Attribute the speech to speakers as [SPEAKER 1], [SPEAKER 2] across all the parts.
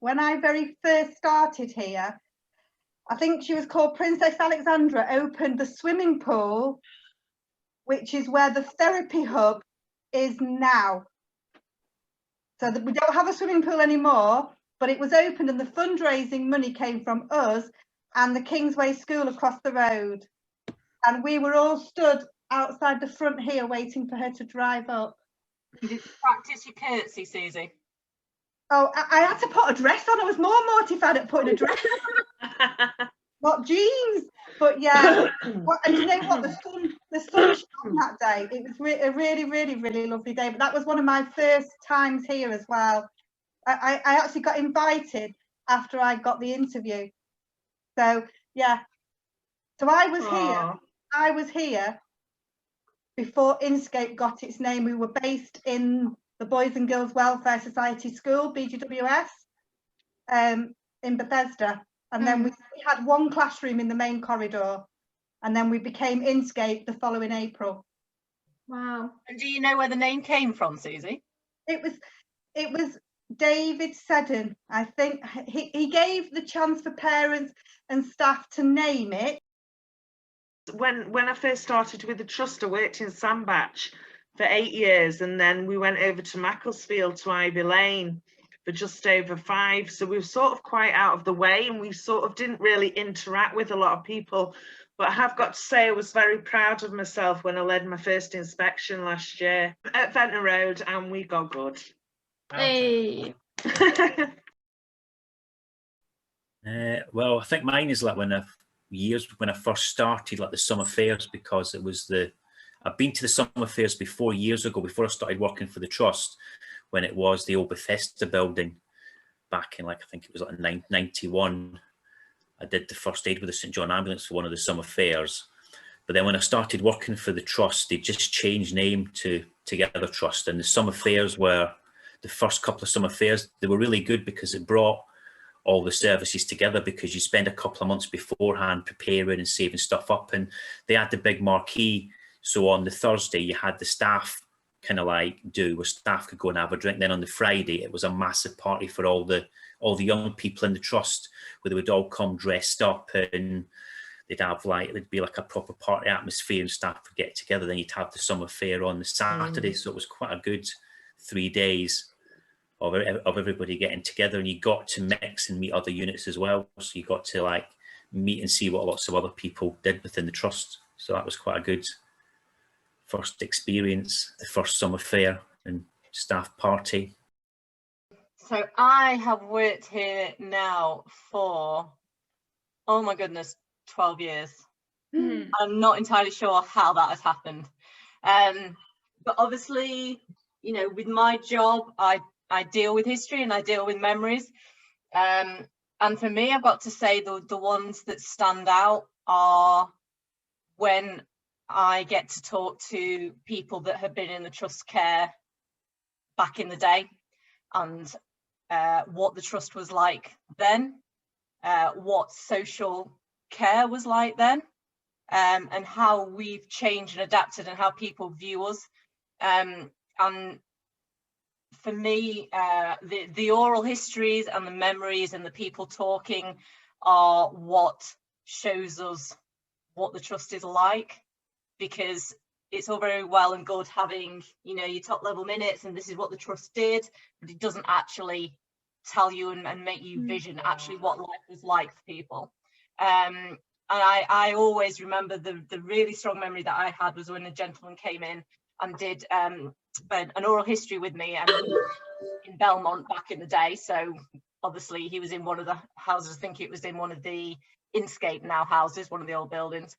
[SPEAKER 1] when I very first started here, I think she was called Princess Alexandra, opened the swimming pool, which is where the therapy hub is now. So that we don't have a swimming pool anymore, but it was opened and the fundraising money came from us and the Kingsway School across the road. And we were all stood outside the front here waiting for her to drive up.
[SPEAKER 2] Did you practice your curtsy, Susie?
[SPEAKER 1] Oh, I had to put a dress on. I was more mortified at putting a dress on. Not jeans, but yeah. And you know what? The sun shone that day. It was a really, really, really lovely day. But that was one of my first times here as well. I actually got invited after I got the interview. So yeah. So I was here before Inscape got its name. We were based in the Boys and Girls Welfare Society School, BGWS, in Bethesda. And then we had one classroom in the main corridor. And then we became Inscape the following April.
[SPEAKER 3] Wow.
[SPEAKER 2] And do you know where the name came from, Susie?
[SPEAKER 1] It was David Seddon. I think he gave the chance for parents and staff to name it.
[SPEAKER 4] When I first started with the trust, I worked in Sandbach for 8 years, and then we went over to Macclesfield to Ivy Lane for just over 5. So we were sort of quite out of the way, and we sort of didn't really interact with a lot of people. But I have got to say I was very proud of myself when I led my first inspection last year at Ventnor Road, and we got good.
[SPEAKER 3] Hey.
[SPEAKER 5] Well, I think mine is like when I first started, like the summer fairs, because it was I've been to the summer fairs before, years ago, before I started working for the trust, when it was the old Bethesda building back in, like, I think it was like 91. I did the first aid with the St John Ambulance for one of the summer fairs. But then when I started working for the trust, they just changed name to Together Trust. And the summer fairs were, the first couple of summer fairs, they were really good because it brought all the services together, because you spend a couple of months beforehand preparing and saving stuff up. And they had the big marquee. So on the Thursday, you had the staff kind of like where staff could go and have a drink. Then on the Friday, it was a massive party for all the young people in the trust, where they would all come dressed up, and it'd be like a proper party atmosphere, and staff would get together. Then you'd have the summer fair on the Saturday. So it was quite a good 3 days of everybody getting together, and you got to mix and meet other units as well. So you got to like meet and see what lots of other people did within the trust. So that was quite a good first experience, the first summer fair and staff party.
[SPEAKER 2] So I have worked here now for, oh my goodness, 12 years. I'm not entirely sure how that has happened. But obviously, you know, with my job, I deal with history and I deal with memories. And for me, I've got to say the ones that stand out are when I get to talk to people that have been in the trust care back in the day, and what the trust was like then, what social care was like then, and how we've changed and adapted and how people view us. And for me, the oral histories and the memories and the people talking are what shows us what the trust is like, because it's all very well and good having, you know, your top level minutes and this is what the trust did, but it doesn't actually tell you and make you vision actually what life was like for people. And I always remember the really strong memory that I had was when a gentleman came in and did an oral history with me in Belmont back in the day. So obviously he was in one of the houses, I think it was in one of the Inscape now houses, one of the old buildings.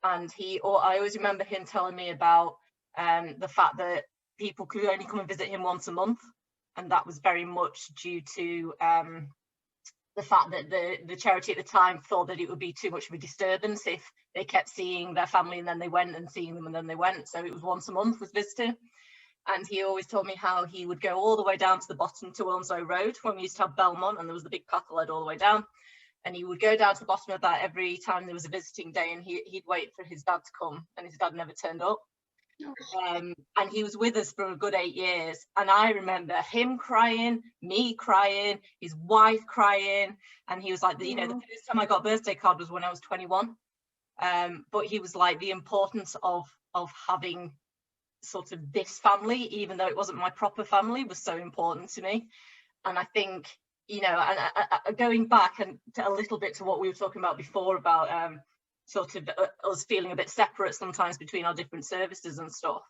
[SPEAKER 2] And I always remember him telling me about the fact that people could only come and visit him once a month. And that was very much due to the fact that the charity at the time thought that it would be too much of a disturbance if they kept seeing their family and then they went, and seeing them and then they went. So it was once a month was visiting. And he always told me how he would go all the way down to the bottom to Onslow Road when we used to have Belmont, and there was the big path led all the way down. And he would go down to the bottom of that every time there was a visiting day, and he'd wait for his dad to come, and his dad never turned up. And he was with us for a good 8 years, and I remember him crying, me crying, his wife crying, and he was like, you know, the first time I got a birthday card was when I was 21. But he was like, the importance of having sort of this family, even though it wasn't my proper family, was so important to me. And I think, you know, and going back and to a little bit to what we were talking about before about sort of us feeling a bit separate sometimes between our different services and stuff,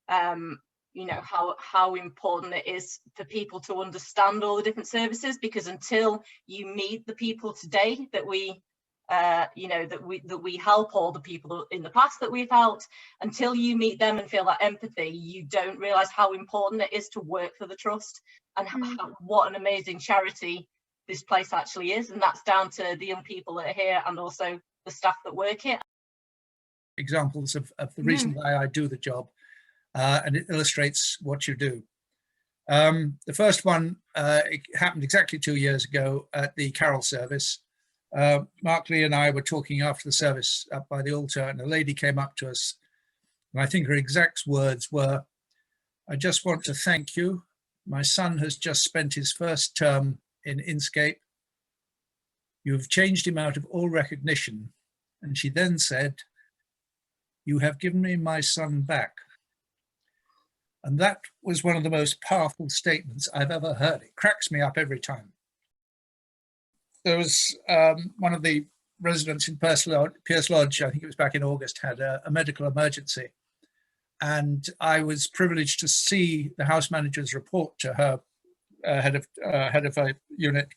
[SPEAKER 2] you know, how important it is for people to understand all the different services, because until you meet the people today that we you know, that we help, all the people in the past that we've helped, until you meet them and feel that empathy, you don't realize how important it is to work for the trust, and what an amazing charity this place actually is. And that's down to the young people that are here and also the staff that work here.
[SPEAKER 6] Examples of the reason why I do the job, and it illustrates what you do. The first one, it happened exactly 2 years ago at the carol service. Mark Lee and I were talking after the service up by the altar, and a lady came up to us, and I think her exact words were, "I just want to thank you. My son has just spent his first term in Inscape. You've changed him out of all recognition." And she then said, "You have given me my son back." And that was one of the most powerful statements I've ever heard. It cracks me up every time. There was one of the residents in Pierce Lodge, I think it was back in August, had a medical emergency. And I was privileged to see the house manager's report to her head of a unit,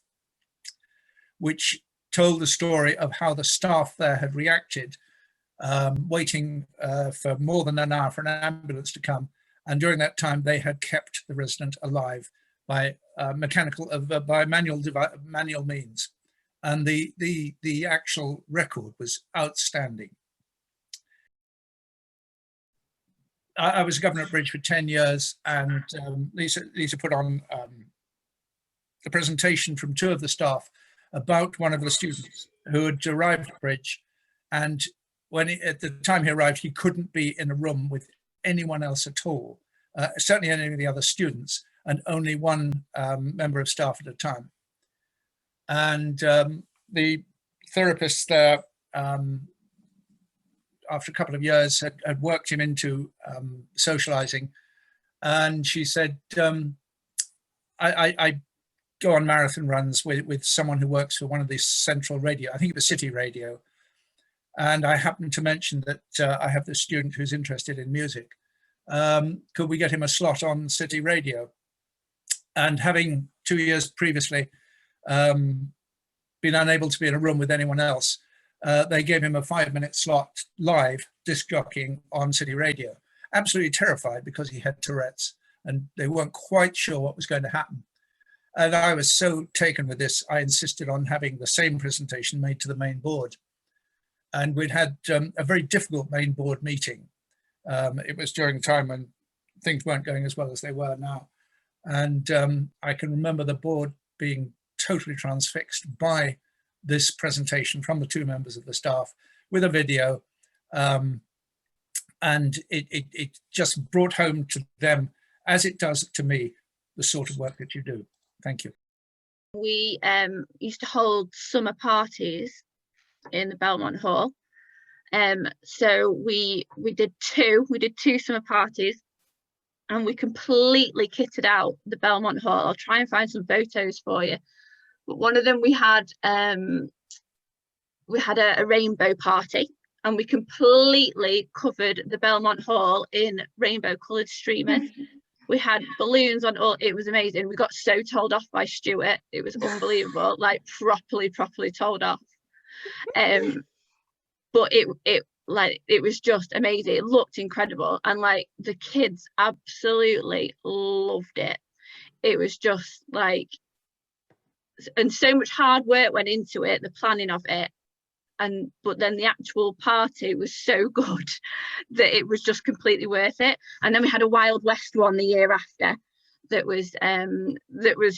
[SPEAKER 6] which told the story of how the staff there had reacted, waiting for more than an hour for an ambulance to come. And during that time, they had kept the resident alive by manual means. And the actual record was outstanding. I was governor at Bridge for 10 years, and Lisa put on the presentation from two of the staff about one of the students who had arrived at Bridge, and at the time he arrived, he couldn't be in a room with anyone else at all, certainly any of the other students, and only one member of staff at a time. And the therapist there, after a couple of years, had worked him into socializing. And she said, I go on marathon runs with someone who works for one of these central radio, I think it was City Radio. And I happened to mention that I have this student who's interested in music. Could we get him a slot on City Radio? And having 2 years previously been unable to be in a room with anyone else, they gave him a 5-minute slot live disc jockeying on City Radio. Absolutely terrified because he had Tourette's and they weren't quite sure what was going to happen. And I was so taken with this, I insisted on having the same presentation made to the main board. And we'd had a very difficult main board meeting. It was during a time when things weren't going as well as they were now. And I can remember the board being totally transfixed by this presentation from the two members of the staff with a video. And it just brought home to them, as it does to me, the sort of work that you do. Thank you.
[SPEAKER 3] We used to hold summer parties in the Belmont Hall. So we did two summer parties, and we completely kitted out the Belmont Hall. I'll try and find some photos for you. But one of them we had a rainbow party, and we completely covered the Belmont Hall in rainbow coloured streamers. We had balloons on all. It was amazing. We got so told off by Stuart. It was unbelievable, like properly told off. But it was just amazing. It looked incredible, and like the kids absolutely loved it. It was just like, and so much hard work went into it, the planning of it, but then the actual party was so good that it was just completely worth it. And then we had a Wild West one the year after that was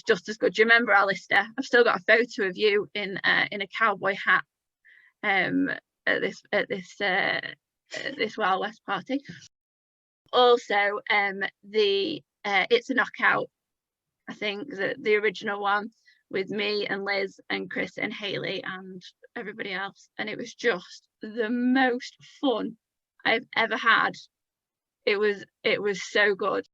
[SPEAKER 3] just as good. Do you remember, Alistair? I've still got a photo of you in a cowboy hat at this Wild West party. also the It's a Knockout, I think, the original one, with me and Liz and Chris and Hayley and everybody else, and it was just the most fun I've ever had. It was so good.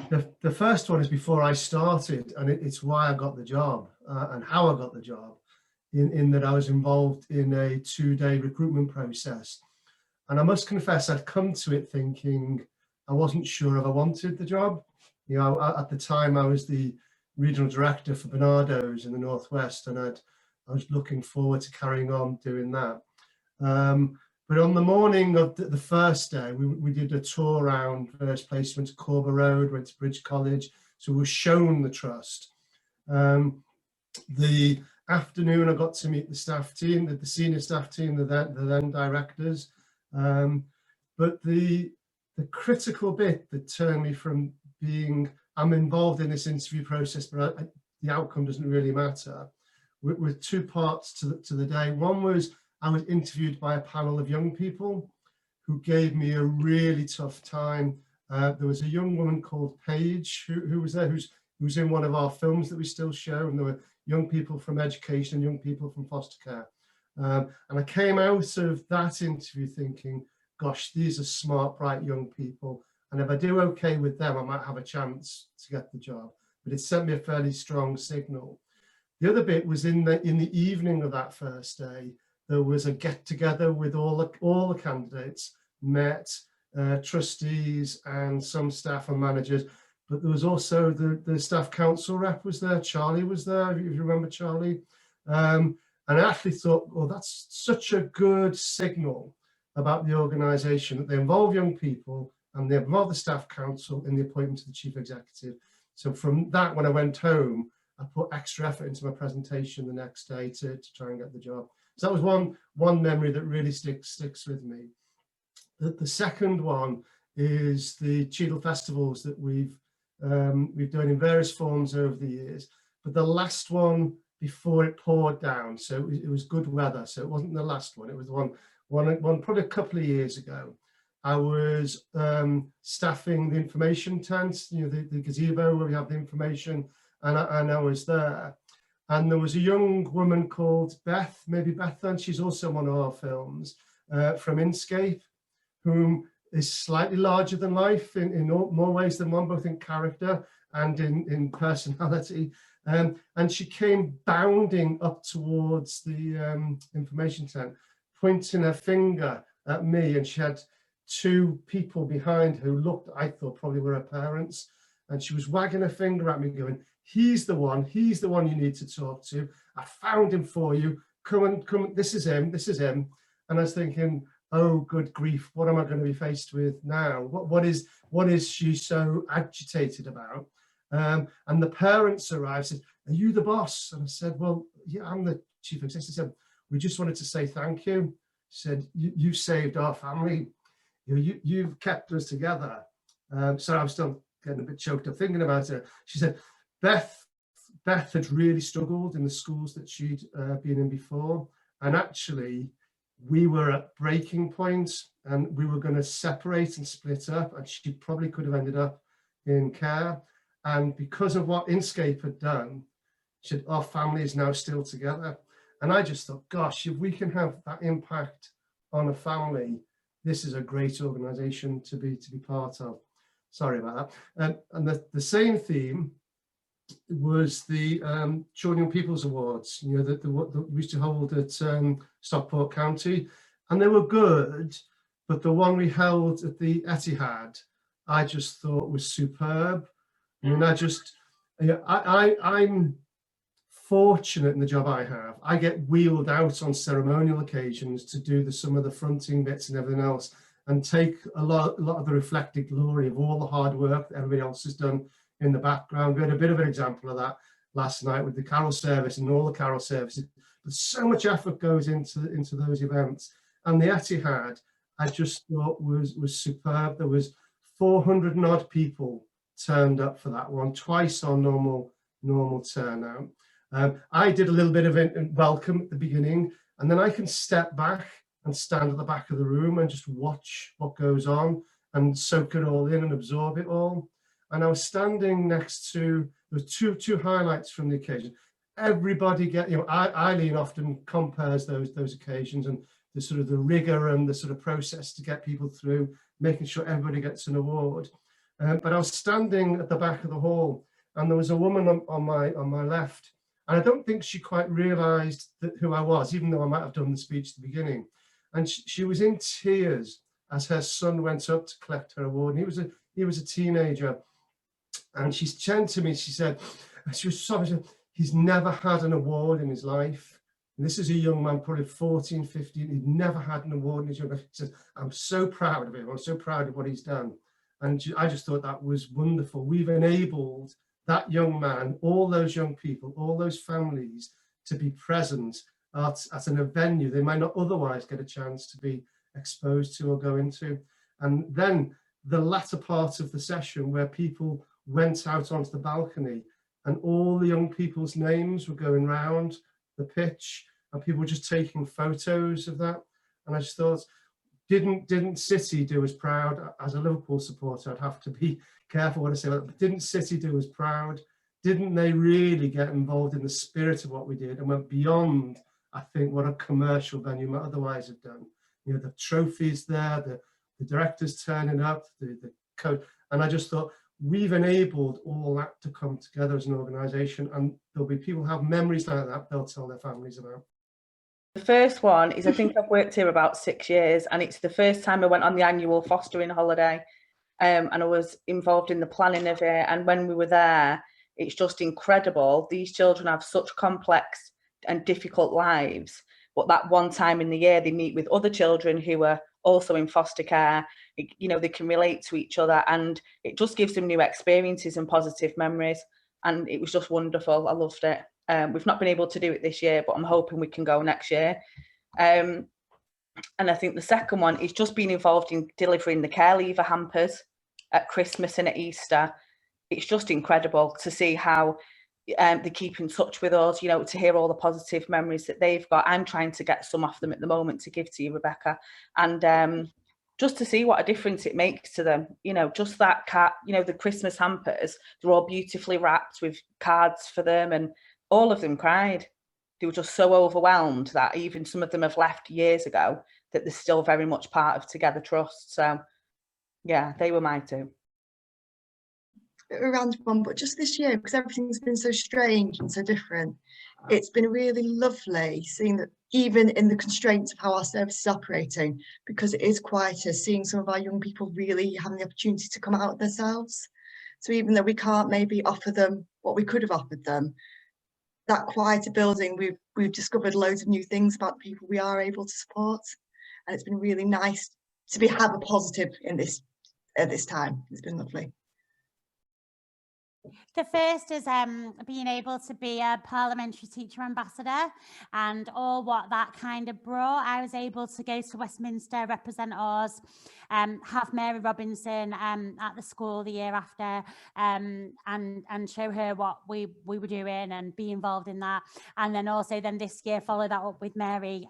[SPEAKER 7] The first one is before I started, and it's why I got the job and how I got the job, in that I was involved in a 2-day recruitment process. And I must confess, I'd come to it thinking I wasn't sure if I wanted the job. You know, at the time I was the regional director for Barnardo's in the Northwest, and I was looking forward to carrying on doing that. But on the morning of the first day, we did a tour around various places, went to Corber Road, went to Bridge College, so we were shown the trust. The afternoon, I got to meet the staff team, the senior staff team, the then directors. But the critical bit that turned me from being, I'm involved in this interview process, but the outcome doesn't really matter, with 2 parts to the day. One was I was interviewed by a panel of young people who gave me a really tough time. There was a young woman called Paige who was there, who was in one of our films that we still show, and there were young people from education, young people from foster care. And I came out of that interview thinking, gosh, these are smart, bright young people, and if I do okay with them, I might have a chance to get the job. But it sent me a fairly strong signal. The other bit was in the evening of that first day, there was a get-together with all the candidates, met trustees and some staff and managers, but there was also the staff council rep was there. Charlie was there, if you remember Charlie. And I actually thought, well, that's such a good signal about the organisation, that they involve young people and they involve the staff council in the appointment of the chief executive. So from that, when I went home, I put extra effort into my presentation the next day to try and get the job. So that was one memory that really sticks with me. The second one is the Cheadle festivals that we've done in various forms over the years. But the last one before it poured down, so it was good weather. So it wasn't the last one. It was the one probably a couple of years ago. I was staffing the information tents, you know, the gazebo where we have the information, and I was there. And there was a young woman called Beth, maybe Beth then, she's also one of our films, from Inscape, whom is slightly larger than life in more ways than one, both in character and in personality. And she came bounding up towards the information tent, pointing her finger at me, and she had 2 people behind who looked, I thought, probably were her parents. And she was wagging her finger at me going, he's the one you need to talk to. I found him for you. Come, this is him. And I was thinking, oh, good grief, what am I going to be faced with now? What is she so agitated about? And the parents arrived, said, are you the boss? And I said, well, yeah, I'm the chief executive. She said, we just wanted to say thank you. She said, you saved our family. You've kept us together. So I'm still getting a bit choked up thinking about it. She said, Beth had really struggled in the schools that she'd been in before. And actually, we were at breaking points and we were going to separate and split up, and she probably could have ended up in care. And because of what Inscape had done, she said, our family is now still together. And I just thought, gosh, if we can have that impact on a family, this is a great organisation to be part of. Sorry about that. And the same theme was the Children and People's Awards, you know, that we used to hold at Stockport County, and they were good, but the one we held at the Etihad, I just thought was superb. I mean, I'm fortunate in the job I have. I get wheeled out on ceremonial occasions to do some of the fronting bits and everything else, and take a lot of the reflected glory of all the hard work that everybody else has done in the background. We had a bit of an example of that last night with the carol service and all the carol services. But so much effort goes into those events. And the Etihad, I just thought was superb. There was 400 and odd people turned up for that one, twice our normal turnout. I did a little bit of a welcome at the beginning, and then I can step back and stand at the back of the room and just watch what goes on and soak it all in and absorb it all. And I was standing next to, there were two highlights from the occasion. Everybody Eileen often compares those occasions and the sort of the rigor and the sort of process to get people through, making sure everybody gets an award. But I was standing at the back of the hall, and there was a woman on my left, and I don't think she quite realised who I was, even though I might have done the speech at the beginning. And she was in tears as her son went up to collect her award. And he was a teenager, and she turned to me. She said, she was sobbing. He's never had an award in his life. And this is a young man, probably 14, 15. He'd never had an award in his life. He said, I'm so proud of him. I'm so proud of what he's done. And I just thought that was wonderful. We've enabled that young man, all those young people, all those families to be present at a venue they might not otherwise get a chance to be exposed to or go into. And then the latter part of the session where people went out onto the balcony and all the young people's names were going round the pitch and people were just taking photos of that. And I just thought, didn't City do us proud? As a Liverpool supporter, I'd have to be careful what I say, but didn't City do us proud? Didn't they really get involved in the spirit of what we did and went beyond, I think, what a commercial venue might otherwise have done? You know, the trophies there, the directors turning up, the coach, and I just thought, we've enabled all that to come together as an organisation, and there'll be people who have memories like that they'll tell their families about.
[SPEAKER 8] The first one is, I think I've worked here about 6 years, and it's the first time I went on the annual fostering holiday, and I was involved in the planning of it. And when we were there, it's just incredible. These children have such complex and difficult lives, but that one time in the year they meet with other children who are also in foster care. You know, they can relate to each other, and it just gives them new experiences and positive memories. And it was just wonderful. I loved it. We've not been able to do it this year, but I'm hoping we can go next year. And I think the second one is just being involved in delivering the care leaver hampers at Christmas and at Easter. It's just incredible to see how they keep in touch with us, you know, to hear all the positive memories that they've got. I'm trying to get some off them at the moment to give to you, Rebecca. And just to see what a difference it makes to them, you know, just that you know, the Christmas hampers, they're all beautifully wrapped with cards for them, and all of them cried. They were just so overwhelmed that even some of them have left years ago, that they're still very much part of Together Trust. So yeah, they were my two.
[SPEAKER 9] A random one, but just this year, because everything's been so strange and so different, it's been really lovely seeing that even in the constraints of how our service is operating, because it is quieter, seeing some of our young people really having the opportunity to come out themselves. So even though we can't maybe offer them what we could have offered them, that quieter building, we've discovered loads of new things about the people we are able to support, and it's been really nice to have a positive in this at this time. It's been lovely.
[SPEAKER 10] The first is being able to be a parliamentary teacher ambassador and all what that kind of brought. I was able to go to Westminster, represent us, have Mary Robinson at the school the year after, and show her what we were doing and be involved in that. And then also then this year follow that up with Mary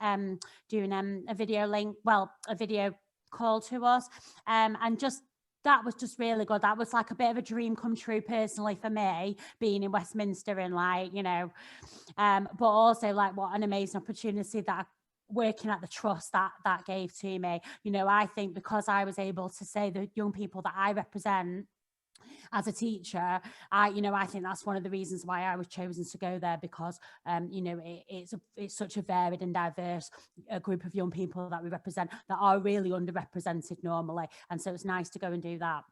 [SPEAKER 10] doing a video call to us, and just that was just really good. That was like a bit of a dream come true personally for me, being in Westminster, and like, you know, but also like what an amazing opportunity that working at the trust that gave to me. You know, I think because I was able to say the young people that I represent as a teacher, I think that's one of the reasons why I was chosen to go there, because you know, it's such a varied and diverse group of young people that we represent that are really underrepresented normally, and so it's nice to go and do that.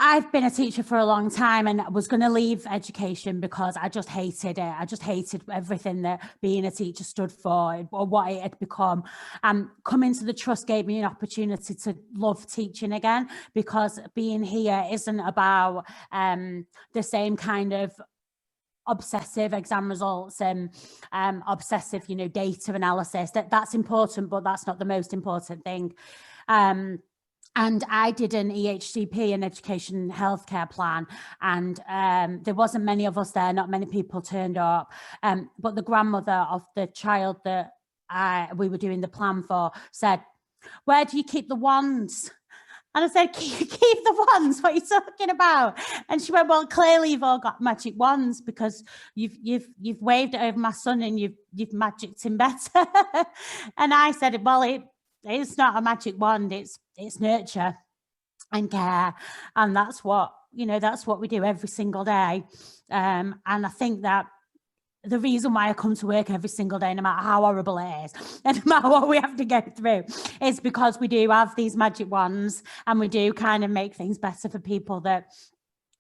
[SPEAKER 10] I've been a teacher for a long time and was going to leave education because I just hated it. I just hated everything that being a teacher stood for or what it had become. Coming to the trust gave me an opportunity to love teaching again, because being here isn't about the same kind of obsessive exam results and obsessive, you know, data analysis. That's important, but that's not the most important thing. And I did an EHCP, an education healthcare plan, and there wasn't many of us there, not many people turned up. But the grandmother of the child that we were doing the plan for, said, "Where do you keep the wands?" And I said, keep the wands, what are you talking about? And she went, "Well, clearly you've all got magic wands because you've waved it over my son and you've magicked him better." And I said, "Well, it's not a magic wand, it's nurture and care." And that's what we do every single day. And I think that the reason why I come to work every single day, no matter how horrible it is, and no matter what we have to go through, is because we do have these magic wands, and we do kind of make things better for people that,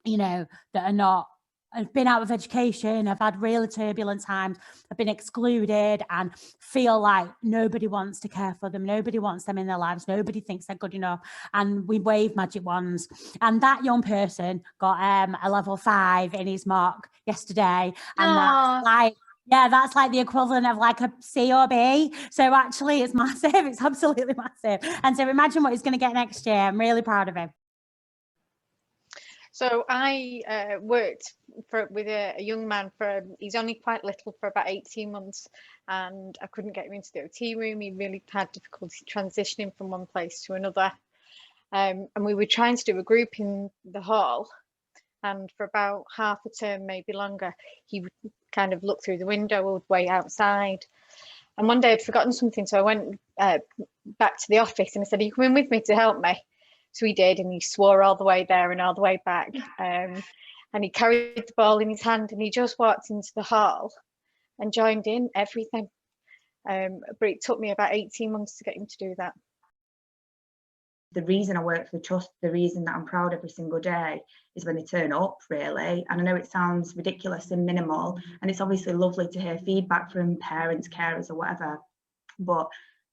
[SPEAKER 10] that are not, have been out of education, have had really turbulent times, have been excluded, and feel like nobody wants to care for them, nobody wants them in their lives, nobody thinks they're good enough. And we wave magic wands. And that young person got a level 5 in his mock yesterday, and that's like the equivalent of like a C or B. So actually it's massive. It's absolutely massive. And so imagine what he's going to get next year. I'm really proud of him.
[SPEAKER 11] So I worked with a young man he's only quite little, for about 18 months, and I couldn't get him into the OT room. He really had difficulty transitioning from one place to another. And we were trying to do a group in the hall, and for about half a term, maybe longer, he would kind of look through the window or wait outside. And one day I'd forgotten something, so I went back to the office and I said, "Are you coming with me to help me?" So he did, and he swore all the way there and all the way back. And he carried the ball in his hand, and he just walked into the hall and joined in everything. But it took me about 18 months to get him to do that.
[SPEAKER 12] The reason I work for the trust, the reason that I'm proud every single day, is when they turn up, really. And I know it sounds ridiculous and minimal, and it's obviously lovely to hear feedback from parents, carers or whatever. But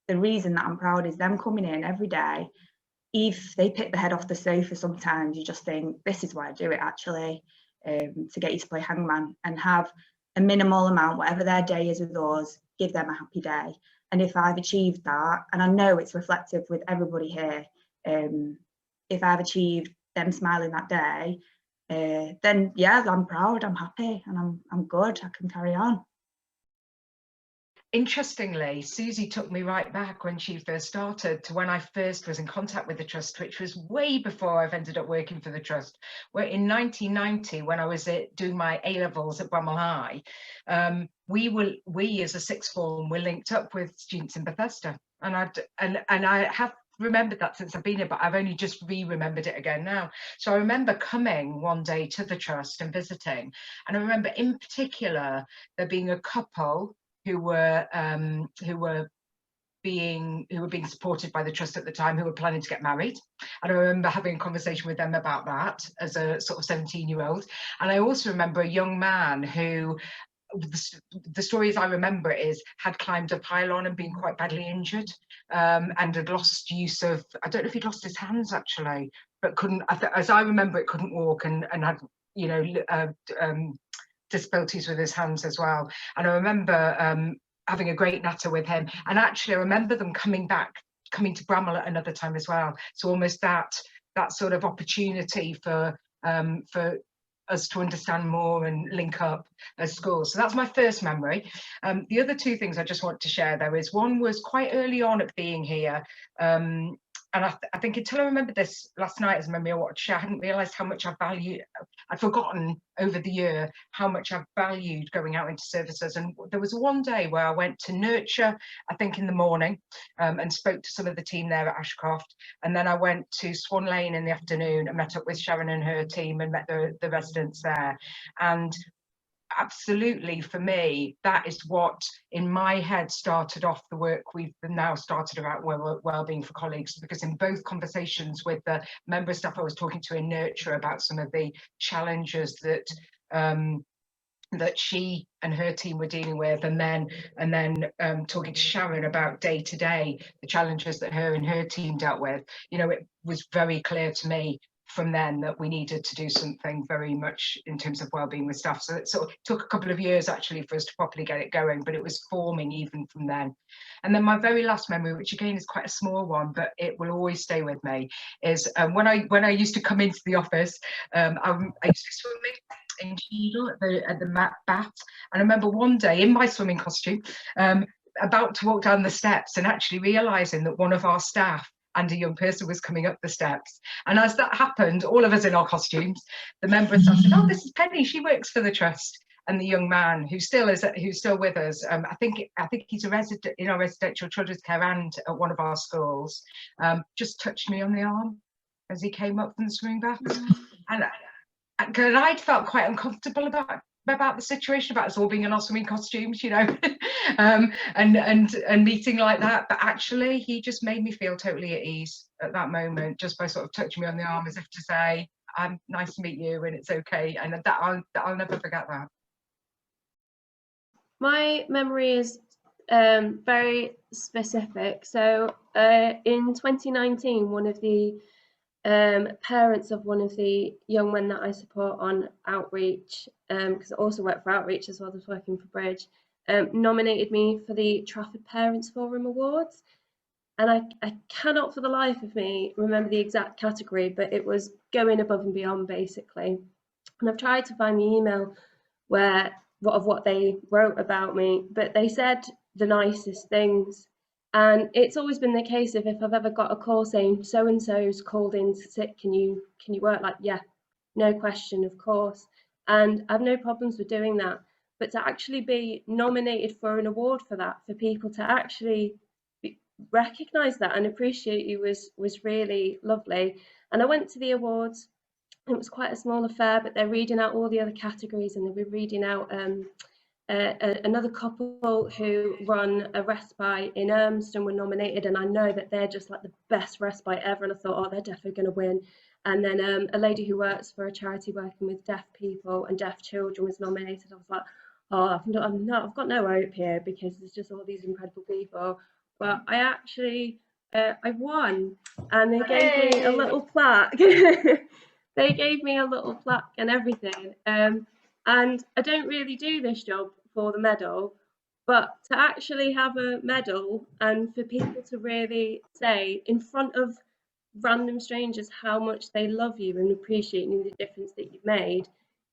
[SPEAKER 12] the reason that I'm proud is them coming in every day. If they pick the head off the sofa, sometimes you just think, this is why I do it, actually, to get you to play hangman and have a minimal amount, whatever their day is with us, give them a happy day. And if I've achieved that, and I know it's reflective with everybody here, if I've achieved them smiling that day, then yeah, I'm proud, I'm happy, and I'm good, I can carry on.
[SPEAKER 13] Interestingly, Susie took me right back when she first started to when I first was in contact with the trust, which was way before I've ended up working for the trust. Where in 1990, when I was doing my A-levels at Bramall High, we as a sixth form were linked up with students in Bethesda, and I have remembered that since I've been here, but I've only just remembered it again now. So I remember coming one day to the trust and visiting, and I remember in particular there being a couple who were being supported by the trust at the time, who were planning to get married. And I remember having a conversation with them about that as a sort of 17-year-old. And I also remember a young man who, the stories I remember is, had climbed a pylon and been quite badly injured, and had lost use of, I don't know if he'd lost his hands actually, but couldn't, as I remember it, couldn't walk, and had, disabilities with his hands as well. And I remember having a great natter with him, and actually I remember them coming to Bramall at another time as well. So almost that sort of opportunity for us to understand more and link up as schools. So that's my first memory. The other two things I just want to share there is, one was quite early on at being here, and I think until I remembered this last night as a memory I watched, I hadn't realised how much I'd forgotten over the year how much I valued going out into services. And there was one day where I went to Nurture, I think in the morning, and spoke to some of the team there at Ashcroft. And then I went to Swan Lane in the afternoon and met up with Sharon and her team and met the residents there. And absolutely, for me, that is what in my head started off the work we've now started about wellbeing for colleagues, because in both conversations with the member staff I was talking to in Nurture about some of the challenges that that she and her team were dealing with, and then talking to Sharon about day to day the challenges that her and her team dealt with, it was very clear to me from then that we needed to do something very much in terms of wellbeing with staff. So it sort of took a couple of years actually for us to properly get it going, but it was forming even from then. And then my very last memory, which again is quite a small one, but it will always stay with me, is when I used to come into the office, I used to be swimming in Cheadle at the bath, and I remember one day in my swimming costume, about to walk down the steps and actually realizing that one of our staff and a young person was coming up the steps. And as that happened, all of us in our costumes, the member of staff said, "Oh, this is Penny, she works for the trust." And the young man who's still with us, I think he's a resident in our residential children's care and at one of our schools, just touched me on the arm as he came up from the swimming bath. And I'd felt quite uncomfortable about the situation, about us all being in our swimming costumes, you know, and meeting like that. But actually, he just made me feel totally at ease at that moment, just by sort of touching me on the arm as if to say, "Nice to meet you, and it's okay." And I'll never forget that.
[SPEAKER 14] My memory is very specific. So in 2019, one of the parents of one of the young men that I support on outreach, because I also work for outreach as well as working for Bridge, nominated me for the Trafford Parents Forum Awards. And I cannot for the life of me remember the exact category, but it was going above and beyond, basically. And I've tried to find the email of what they wrote about me, but they said the nicest things. And it's always been the case of if I've ever got a call saying so and so's called in sick, can you work? Like, yeah, no question, of course. And I've no problems with doing that. But to actually be nominated for an award for that, for people to actually recognise that and appreciate you was really lovely. And I went to the awards. It was quite a small affair, but they're reading out all the other categories, and they'll be reading out another couple who run a respite in Urmston were nominated, and I know that they're just like the best respite ever, and I thought, oh, they're definitely going to win. And then a lady who works for a charity working with deaf people and deaf children was nominated. I was like, oh, I've got no hope here, because there's just all these incredible people. But I actually I won, and they gave me a little plaque. They gave me a little plaque and everything. And I don't really do this job for the medal, but to actually have a medal and for people to really say in front of random strangers how much they love you and appreciate you, the difference that you've made,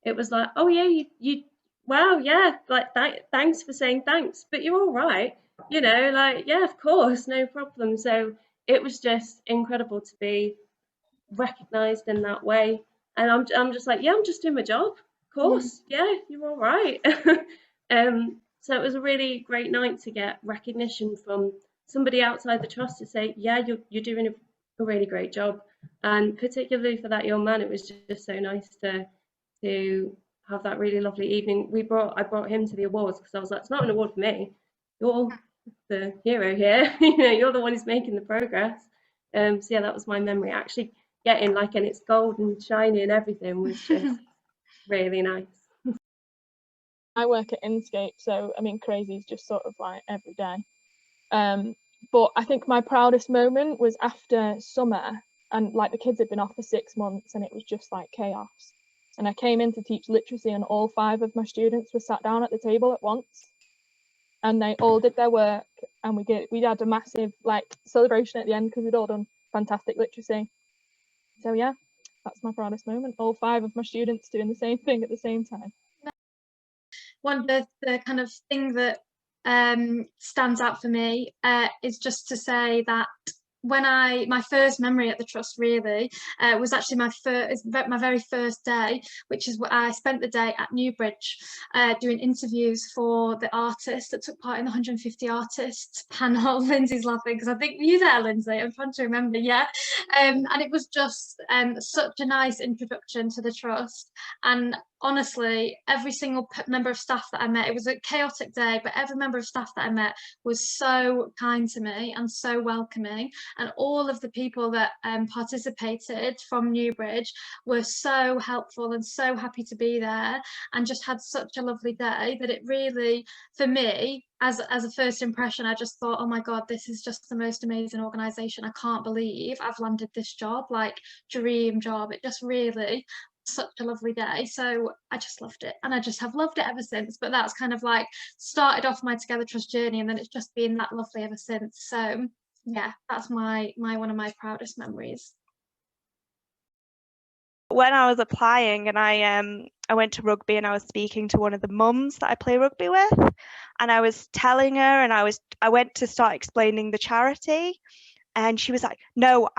[SPEAKER 14] it was like, oh yeah, you wow, yeah, like thanks for saying thanks, but you're all right, you know, like, yeah, of course, no problem. So it was just incredible to be recognized in that way. And I'm just like, yeah, I'm just doing my job, of course, yeah, you're all right. So it was a really great night to get recognition from somebody outside the trust to say, yeah, you're doing a really great job. And particularly for that young man, it was just so nice to have that really lovely evening. I brought him to the awards because I was like, it's not an award for me, you're the hero here. You know, you're the one who's making the progress. So yeah, that was my memory. Actually getting like, and it's gold and shiny and everything was just really nice.
[SPEAKER 15] I work at Inscape, so I mean, crazy is just sort of like every day. But I think my proudest moment was after summer, and like the kids had been off for 6 months and it was just like chaos. And I came in to teach literacy, and all 5 of my students were sat down at the table at once, and they all did their work, and we had a massive like celebration at the end because we'd all done fantastic literacy. So yeah, that's my proudest moment. All 5 of my students doing the same thing at the same time.
[SPEAKER 16] One of the kind of thing that stands out for me is just to say that when my first memory at the trust really was actually my very first day, which is what I spent the day at Newbridge doing interviews for the artists that took part in the 150 artists panel. Lindsay's laughing because I think you there, Lindsay. I'm trying to remember, yeah. And it was just such a nice introduction to the trust. And honestly, every single member of staff that I met, it was a chaotic day, but every member of staff that I met was so kind to me and so welcoming. And all of the people that participated from Newbridge were so helpful and so happy to be there, and just had such a lovely day that it really, for me, as a first impression, I just thought, oh my God, this is just the most amazing organisation. I can't believe I've landed this job, like dream job. It just really, such a lovely day. So I just loved it, and I just have loved it ever since. But that's kind of like started off my Together Trust journey, and then it's just been that lovely ever since. So yeah, that's my one of my proudest memories.
[SPEAKER 17] When I was applying and I went to rugby and I was speaking to one of the mums that I play rugby with, and I was telling her, and I went to start explaining the charity, and she was like, no,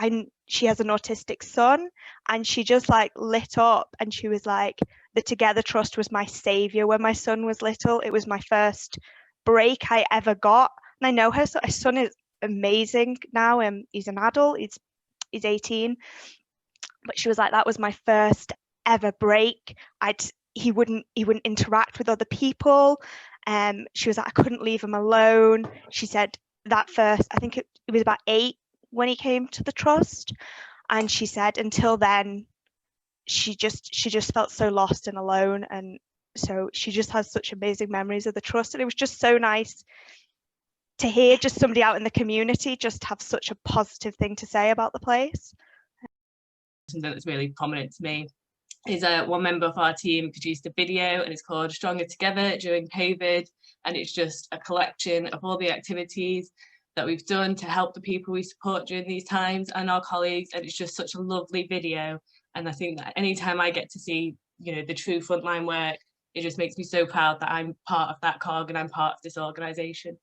[SPEAKER 17] she has an autistic son, and she just like lit up, and she was like, the Together Trust was my savior when my son was little. It was my first break I ever got. And I know her son is amazing now, and he's an adult, he's 18. But she was like, that was my first ever break. He wouldn't interact with other people. She was like, I couldn't leave him alone. She said that first, I think it was about 8 when he came to the trust, and she said until then she just felt so lost and alone, and so she just has such amazing memories of the trust. And it was just so nice to hear just somebody out in the community just have such a positive thing to say about the place.
[SPEAKER 18] Something that's really prominent to me is one member of our team produced a video, and it's called Stronger Together during COVID, and it's just a collection of all the activities that we've done to help the people we support during these times and our colleagues, and it's just such a lovely video. And I think that anytime I get to see, you know, the true frontline work, it just makes me so proud that I'm part of that cog and I'm part of this organisation.